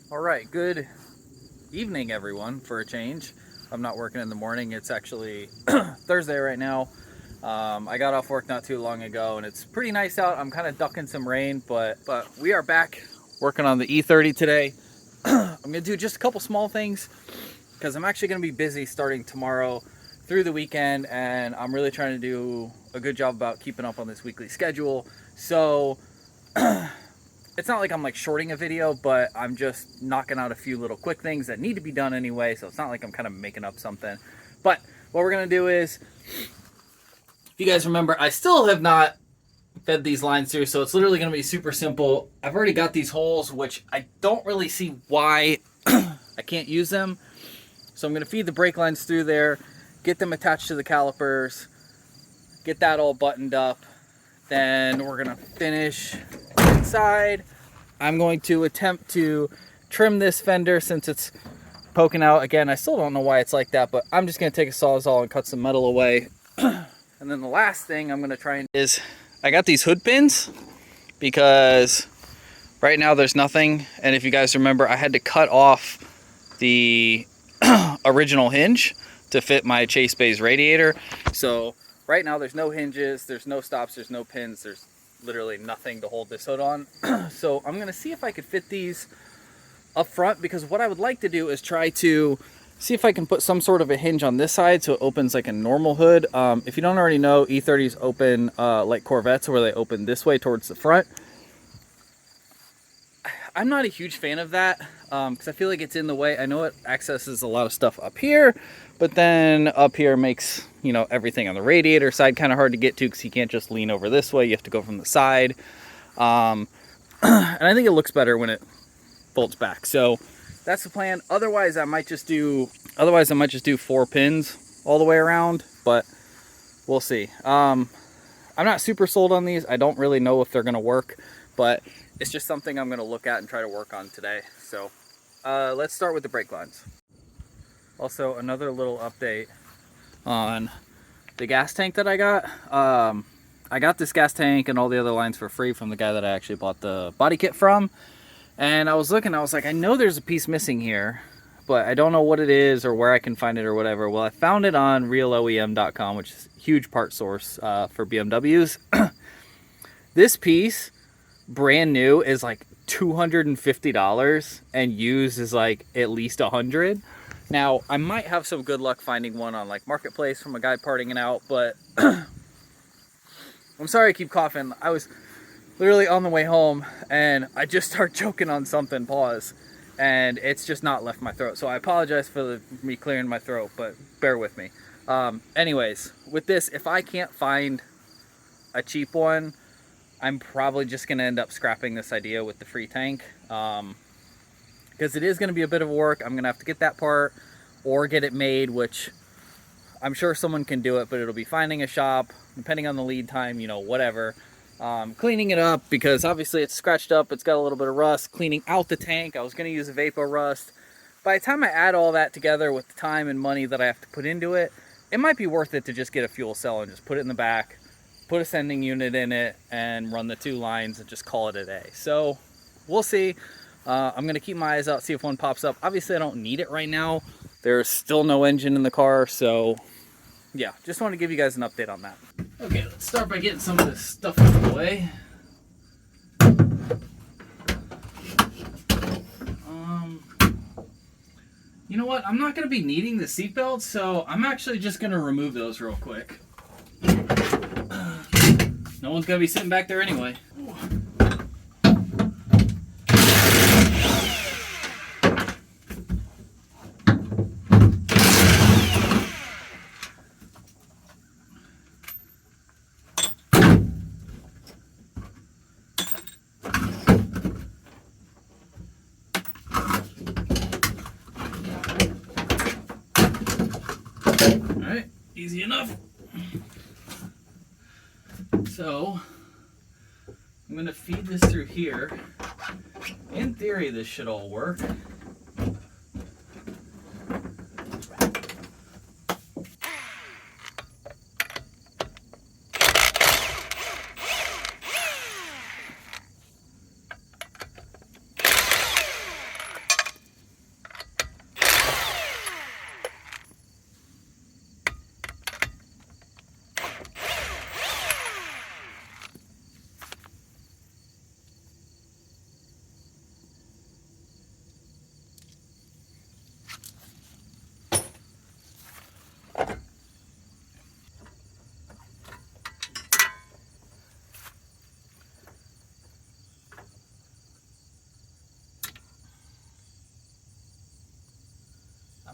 All right, good evening, everyone, for a change. I'm not working in the morning. It's actually Thursday right now. I got off work not too long ago, and it's pretty nice out. I'm kind of ducking some rain, but we are back working on the E30 today. I'm going to do just a couple small things because I'm actually going to be busy starting tomorrow through the weekend, and I'm really trying to do a good job about keeping up on this weekly schedule. So it's not like I'm like shorting a video, but I'm just knocking out a few little quick things that need to be done anyway. So it's not like I'm kind of making up something. But what we're going to do is, if you guys remember, I still have not fed these lines through. So it's literally going to be super simple. I've already got these holes, which I don't really see why I can't use them. So I'm going to feed the brake lines through there, get them attached to the calipers, get that all buttoned up. Then we're going to finish inside. I'm going to attempt to trim this fender since it's poking out. Again, I still don't know why it's like that, but I'm just going to take a Sawzall and cut some metal away. And then the last thing I'm going to try and is I got these hood pins because right now there's nothing. And if you guys remember, I had to cut off the original hinge to fit my Chase Bays radiator. So right now there's no hinges, there's no stops, there's no pins, there's literally nothing to hold this hood on. So I'm gonna see if I could fit these up front, because what I would like to do is try to see if I can put some sort of a hinge on this side so it opens like a normal hood. If you don't already know, E30s open like Corvettes, where they open this way towards the front. I'm not a huge fan of that because I feel like it's in the way. I know it accesses a lot of stuff up here, but then up here makes, you know, everything on the radiator side kind of hard to get to because you can't just lean over this way. You have to go from the side. And I think it looks better when it bolts back. So that's the plan. Otherwise, I might just do 4 pins all the way around, but we'll see. I'm not super sold on these. I don't really know if they're going to work, but it's just something I'm going to look at and try to work on today. So let's start with the brake lines. Also, another little update on the gas tank that I got. I got this gas tank and all the other lines for free from the guy that I actually bought the body kit from. And I was looking, I was like, I know there's a piece missing here, but I don't know what it is or where I can find it or whatever. Well, I found it on realoem.com, which is a huge part source for BMWs. This piece, brand new, is like $250 and used is like at least $100. Now I might have some good luck finding one on like Marketplace from a guy parting it out, but I'm sorry I keep coughing. I was literally on the way home and I just start choking on something, pause, and it's just not left my throat. So I apologize for me clearing my throat, but bear with me. Anyways, with this, if I can't find a cheap one, I'm probably just going to end up scrapping this idea with the free tank, because it is going to be a bit of work. I'm going to have to get that part or get it made, which I'm sure someone can do it, but it'll be finding a shop, depending on the lead time, you know, whatever. Cleaning it up, because obviously it's scratched up, it's got a little bit of rust. Cleaning out the tank, I was going to use a Vapor Rust. By the time I add all that together with the time and money that I have to put into it, it might be worth it to just get a fuel cell and just put it in the back, put a sending unit in it, and run the 2 lines and just call it a day. So we'll see. I'm going to keep my eyes out, see if one pops up. Obviously, I don't need it right now. There's still no engine in the car, so yeah, just want to give you guys an update on that. Okay, let's start by getting some of this stuff out of the way. You know what? I'm not going to be needing the seatbelts, so I'm actually just going to remove those real quick. No one's going to be sitting back there anyway. Alright, easy enough. So I'm going to feed this through here. In theory, this should all work.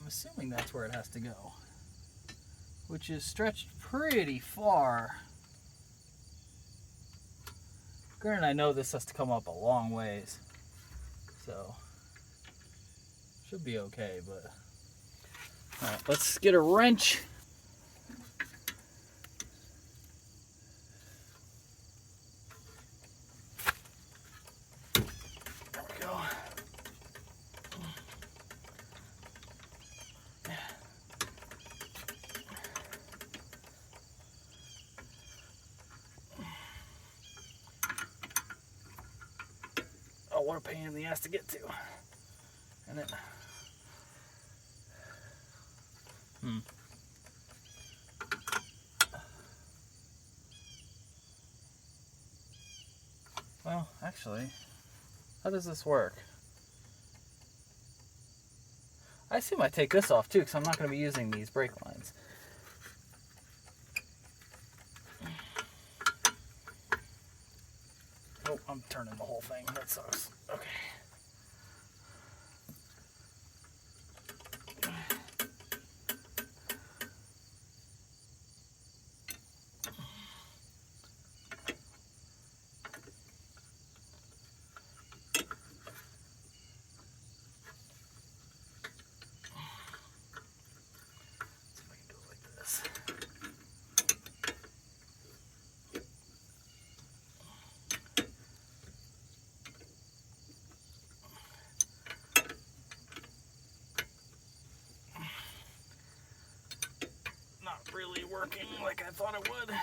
I'm assuming that's where it has to go, which is stretched pretty far. Granted, I know this has to come up a long ways, so should be okay, but all right, let's get a wrench. There we go. Oh, what a pain in the ass to get to. And it Well, actually, how does this work? I assume I take this off too, because I'm not going to be using these brake lines. Oh, I'm turning the whole thing. That sucks. Okay. Not really working like I thought it would.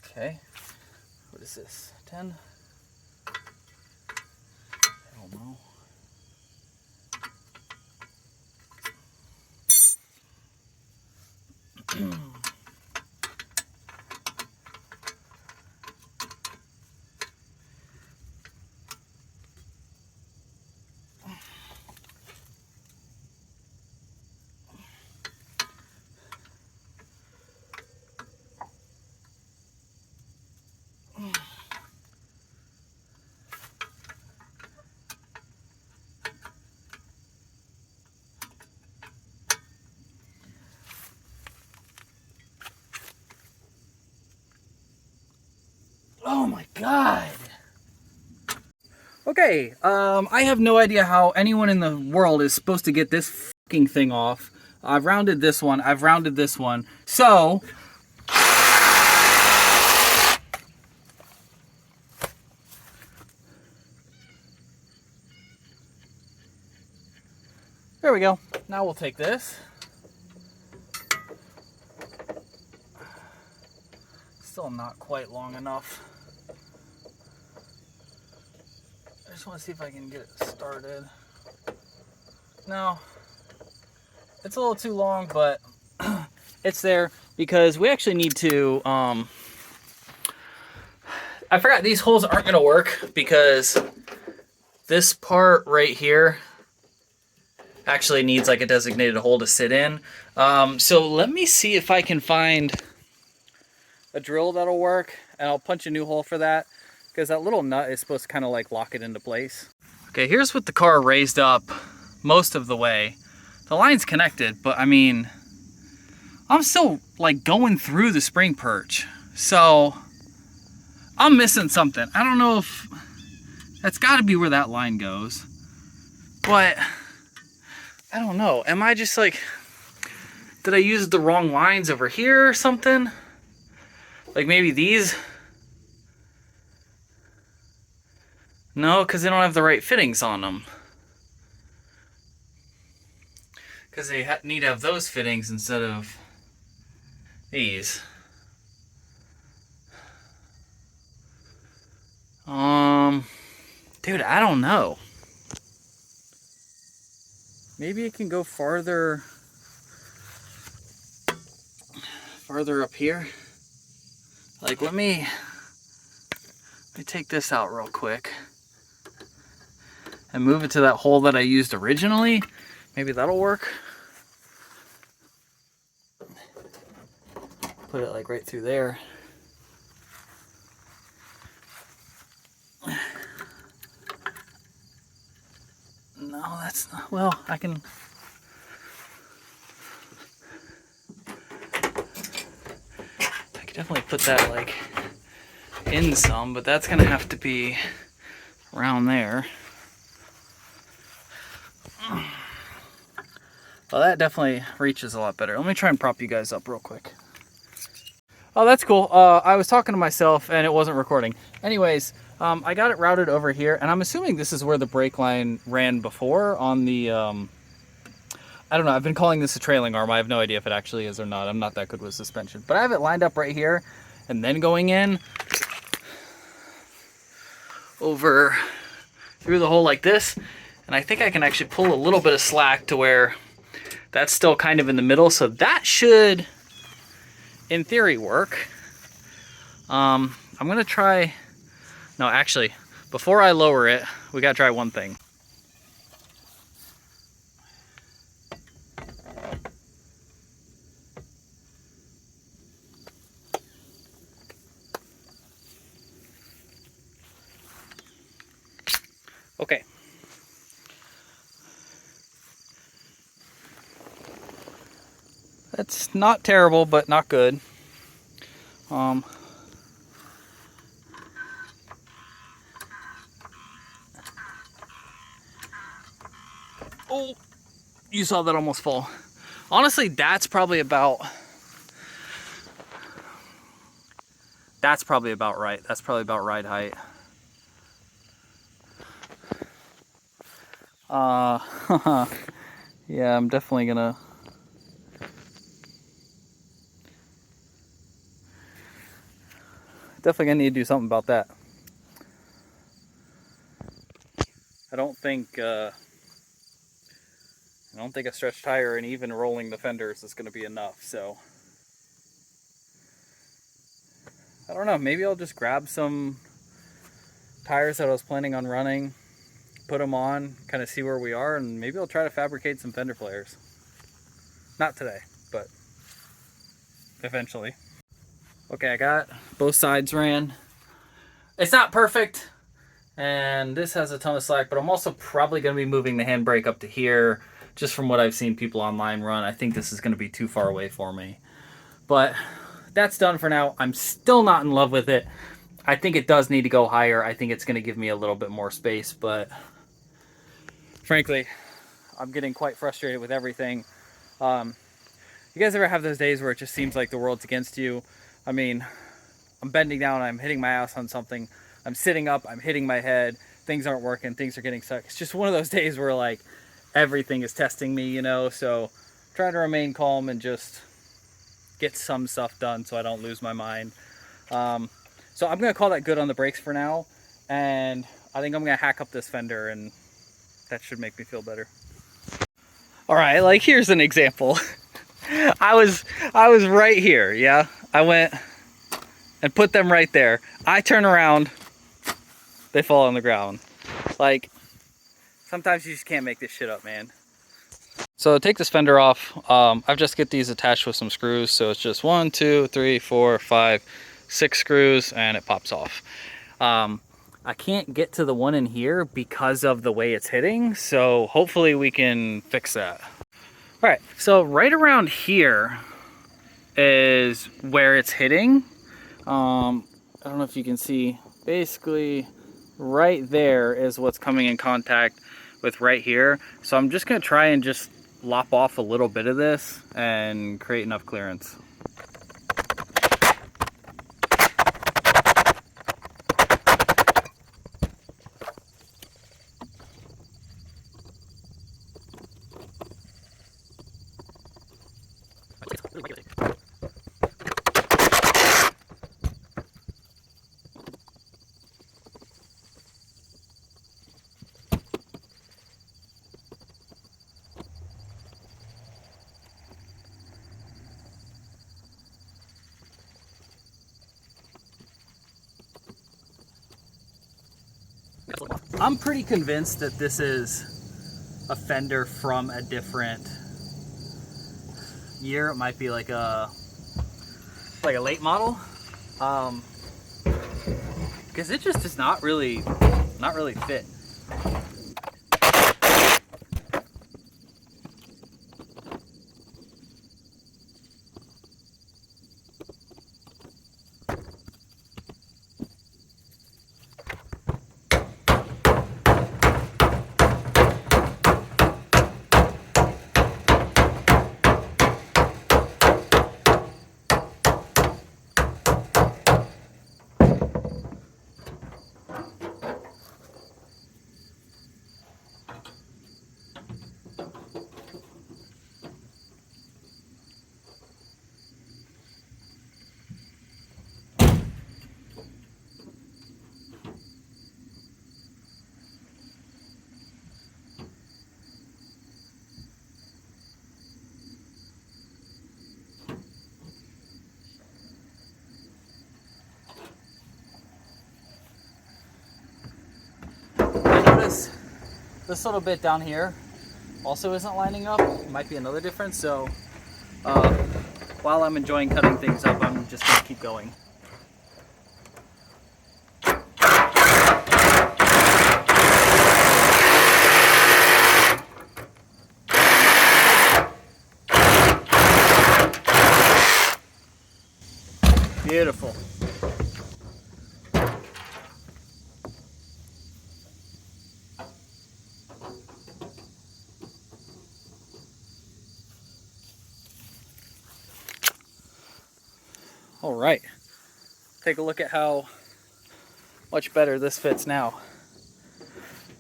Okay, what is this? 10? I don't know. Oh my god! Okay, I have no idea how anyone in the world is supposed to get this fucking thing off. I've rounded this one, I've rounded this one, so... There we go. Now we'll take this. Still not quite long enough. I just want to see if I can get it started. No, it's a little too long, but it's there because we actually need to, I forgot these holes aren't going to work because this part right here actually needs like a designated hole to sit in. So let me see if I can find a drill that'll work, and I'll punch a new hole for that because that little nut is supposed to kind of like lock it into place. Okay, here's with the car raised up most of the way. The line's connected, but I mean, I'm still like going through the spring perch. So I'm missing something. I don't know if that's got to be where that line goes, but I don't know. Am I just like, did I use the wrong lines over here or something? Like maybe these? No, because they don't have the right fittings on them. Because they need to have those fittings instead of these. Dude, I don't know. Maybe it can go farther up here. Like, let me take this out real quick and move it to that hole that I used originally. Maybe that'll work. Put it like right through there. that's, well, I can... Definitely put that like in some, but that's gonna have to be around there. Well, that definitely reaches a lot better. Let me try and prop you guys up real quick. Oh, that's cool. I was talking to myself and it wasn't recording. Anyways, I got it routed over here, and I'm assuming this is where the brake line ran before on the, I don't know, I've been calling this a trailing arm. I have no idea if it actually is or not. I'm not that good with suspension. But I have it lined up right here, and then going in over through the hole like this. And I think I can actually pull a little bit of slack to where that's still kind of in the middle. So that should, in theory, work. I'm gonna try, no, actually, before I lower it, we gotta try one thing. Okay. That's not terrible, but not good. Oh, you saw that almost fall. Honestly, that's probably about right. That's probably about ride height. Yeah, I'm definitely gonna need to do something about that. I don't think a stretch tire and even rolling the fenders is gonna be enough, so I don't know, maybe I'll just grab some tires that I was planning on running, put them on, kind of see where we are, and maybe I'll try to fabricate some fender flares. Not today, but eventually. Okay, I got both sides ran. It's not perfect, and this has a ton of slack, but I'm also probably going to be moving the handbrake up to here, just from what I've seen people online run. I think this is going to be too far away for me. But that's done for now. I'm still not in love with it. I think it does need to go higher. I think it's going to give me a little bit more space, but frankly, I'm getting quite frustrated with everything. You guys ever have those days where it just seems like the world's against you? I mean, I'm bending down, I'm hitting my ass on something. I'm sitting up, I'm hitting my head. Things aren't working, things are getting stuck. It's just one of those days where like everything is testing me, you know? So try to remain calm and just get some stuff done so I don't lose my mind. So I'm gonna call that good on the brakes for now. And I think I'm gonna hack up this fender, and that should make me feel better. All right, like here's an example. I was right here, yeah? I went and put them right there. I turn around, they fall on the ground. Like, sometimes you just can't make this shit up, man. So to take this fender off, I've just get these attached with some screws. So it's just 1, 2, 3, 4, 5, 6 screws, and it pops off. I can't get to the one in here because of the way it's hitting. So hopefully we can fix that. All right, so right around here is where it's hitting. I don't know if you can see, basically right there is what's coming in contact with right here. So I'm just gonna try and just lop off a little bit of this and create enough clearance. I'm pretty convinced that this is a fender from a different year. It might be like a late model, because it just does not really fit. this little bit down here also isn't lining up. It might be another difference. So while I'm enjoying cutting things up, I'm just gonna keep going. Beautiful. All right, take a look at how much better this fits now.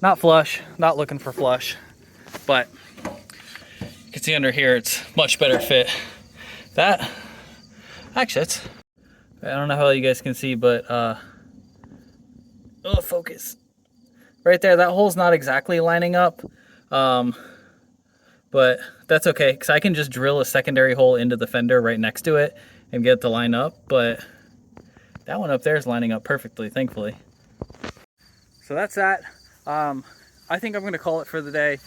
Not flush, not looking for flush, but you can see under here it's much better fit. That, actually, it's, I don't know how you guys can see, but oh, focus. Right there, that hole's not exactly lining up, but that's okay, because I can just drill a secondary hole into the fender right next to it and get it to line up, but that one up there is lining up perfectly, thankfully. So that's that. I think I'm going to call it for the day.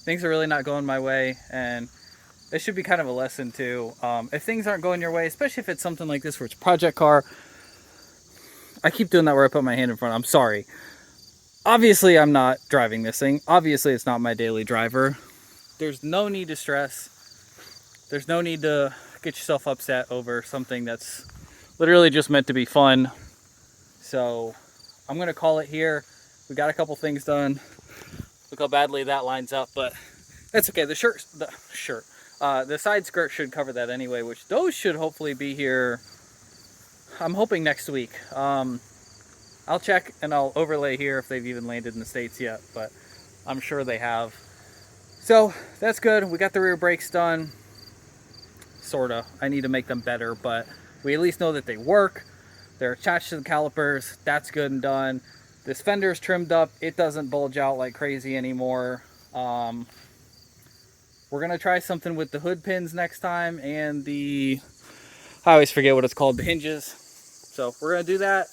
Things are really not going my way, and this should be kind of a lesson too. If things aren't going your way, especially if it's something like this where it's a project car, I keep doing that where I put my hand in front. I'm sorry. Obviously, I'm not driving this thing. Obviously, it's not my daily driver. There's no need to stress. There's no need to get yourself upset over something that's literally just meant to be fun. So I'm going to call it here. We got a couple things done. Look how badly that lines up, but that's okay. The side skirt should cover that anyway, which those should hopefully be here. I'm hoping next week. I'll check and I'll overlay here if they've even landed in the States yet, but I'm sure they have. So that's good. We got the rear brakes done. Sorta. I need to make them better, but we at least know that they work. They're attached to the calipers. That's good and done. This fender's trimmed up. It doesn't bulge out like crazy anymore. We're gonna try something with the hood pins next time, and I always forget what it's called, the hinges. So we're gonna do that.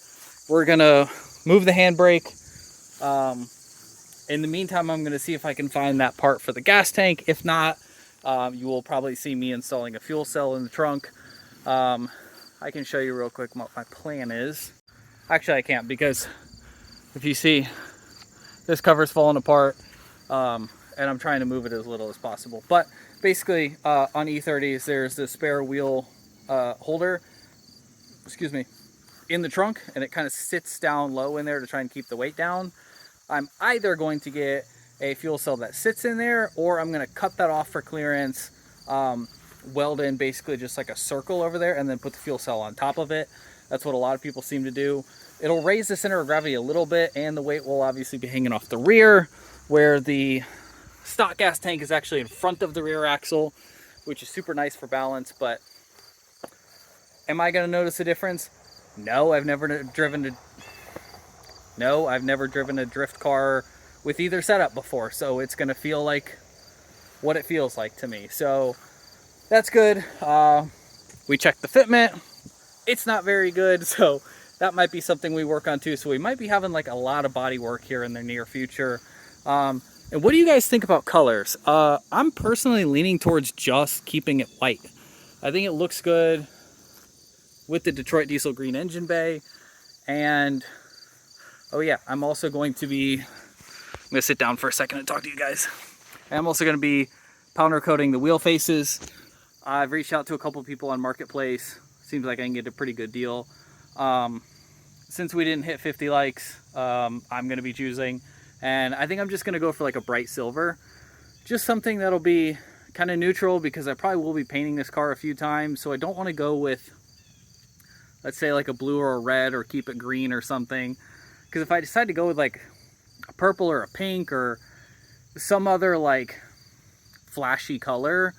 We're gonna move the handbrake. In the meantime, I'm gonna see if I can find that part for the gas tank. If not, you will probably see me installing a fuel cell in the trunk. I can show you real quick what my plan is. Actually, I can't, because if you see, this cover's falling apart, and I'm trying to move it as little as possible. But basically, on E30s, there's this spare wheel holder, excuse me, in the trunk, and it kind of sits down low in there to try and keep the weight down. I'm either going to get a fuel cell that sits in there, or I'm going to cut that off for clearance, weld in basically just like a circle over there, and then put the fuel cell on top of it. That's what a lot of people seem to do. It'll raise the center of gravity a little bit, and the weight will obviously be hanging off the rear, where the stock gas tank is actually in front of the rear axle, which is super nice for balance. But am I going to notice a difference? No, I've never driven a drift car with either setup before, so it's going to feel like what it feels like to me. So that's good. We checked the fitment. It's not very good, so that might be something we work on too. So we might be having like a lot of body work here in the near future. And what do you guys think about colors? I'm personally leaning towards just keeping it white. I think it looks good with the Detroit Diesel green engine bay. And oh yeah, I'm also going to sit down for a second and talk to you guys. I'm also going to be powder coating the wheel faces. I've reached out to a couple people on Marketplace. Seems like I can get a pretty good deal. Since we didn't hit 50 likes, I'm going to be choosing. And I think I'm just going to go for like a bright silver. Just something that'll be kind of neutral, because I probably will be painting this car a few times. So I don't want to go with, let's say, like a blue or a red, or keep it green or something. Because if I decide to go with like a purple or a pink or some other like flashy color,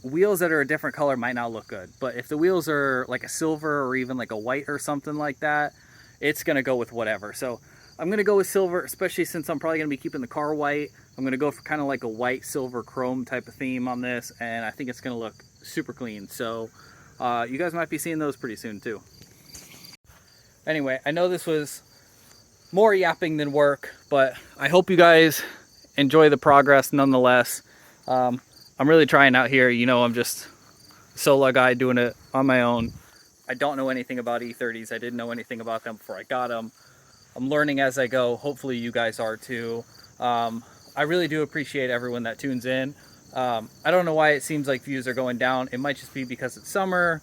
wheels that are a different color might not look good. But if the wheels are like a silver or even like a white or something like that, it's going to go with whatever. So I'm going to go with silver, especially since I'm probably going to be keeping the car white. I'm going to go for kind of like a white, silver, chrome type of theme on this, and I think it's going to look super clean. So you guys might be seeing those pretty soon too. Anyway, I know this was more yapping than work, but I hope you guys enjoy the progress nonetheless. I'm really trying out here. You know, I'm just a solo guy doing it on my own. I don't know anything about E30s. I didn't know anything about them before I got them. I'm learning as I go. Hopefully you guys are too. I really do appreciate everyone that tunes in. I don't know why it seems like views are going down. It might just be because it's summer.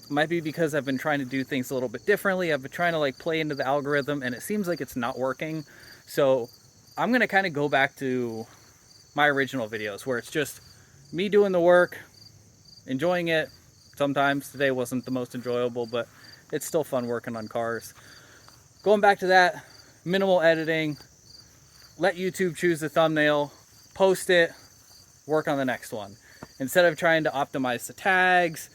Might be because I've been trying to do things a little bit differently. I've been trying to like play into the algorithm and it seems like it's not working. So I'm gonna kind of go back to my original videos where it's just me doing the work, enjoying it. Sometimes today wasn't the most enjoyable, but it's still fun working on cars. Going back to that, minimal editing, let YouTube choose the thumbnail, post it, work on the next one. Instead of trying to optimize the tags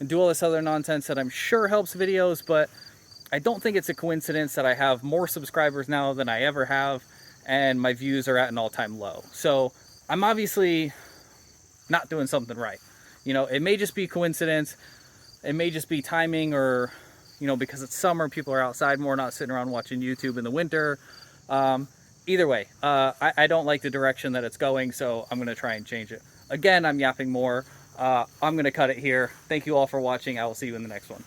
and do all this other nonsense that I'm sure helps videos, but I don't think it's a coincidence that I have more subscribers now than I ever have, and my views are at an all-time low. So I'm obviously not doing something right. You know, it may just be coincidence, it may just be timing, or, you know, because it's summer, people are outside more, not sitting around watching YouTube in the winter. Either way, I don't like the direction that it's going, so I'm going to try and change it. Again, I'm yapping more. I'm going to cut it here. Thank you all for watching. I will see you in the next one.